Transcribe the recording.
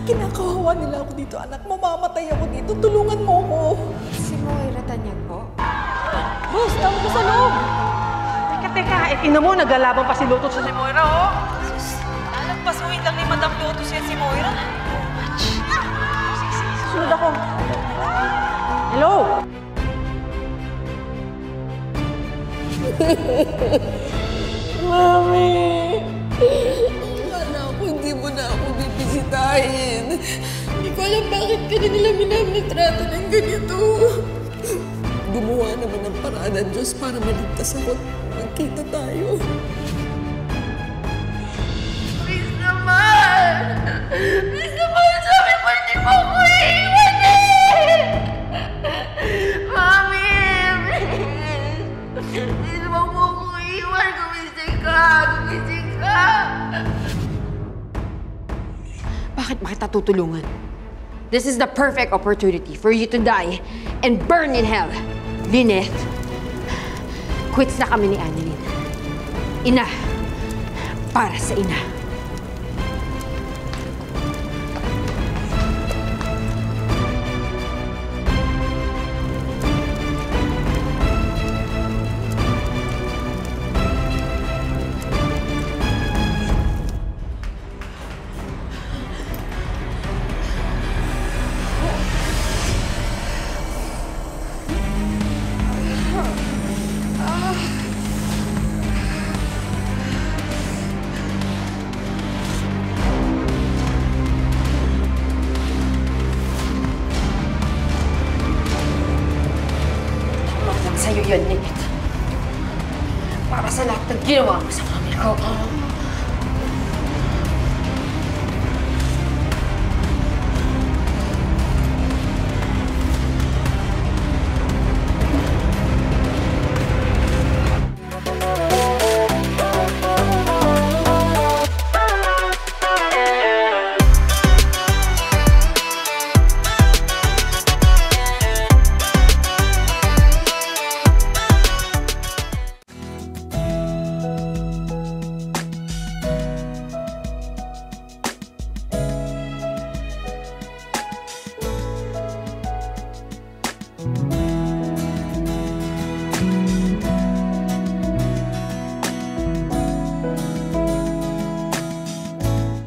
Kinakawawa nila ako dito, anak. Mamamatay ako dito. Tulungan mo ko. Si Moira Tanyag po? Boss, tawag ko sa loob. Teka, ina mo, naglalaban pa si Lotus sa si Moira, oh. Pasuhin lang ni Madam Lotus yan si Moira. Sunod ako. Hello? Mami! Akala ko hindi mo na ako bibisitahin. Hindi ko alam bakit ka na nila minamitrato ng ganito. Gumawa naman ng paraan ng Diyos para maligtas ako at magkita tayo. Please naman! Please naman! Sabi mo hindi mo ako iiwan eh! Mami! Please mo ako iiwan! Gumising ka! Gumising ka! Bakit ba kita tutulungan? This is the perfect opportunity for you to die and burn in hell. Lynette, quits na kami ni Annalyn. Ina, para sa ina. Sa'yo yun, Lynette. Para sa lahat ng ginawa mo sa mami ko.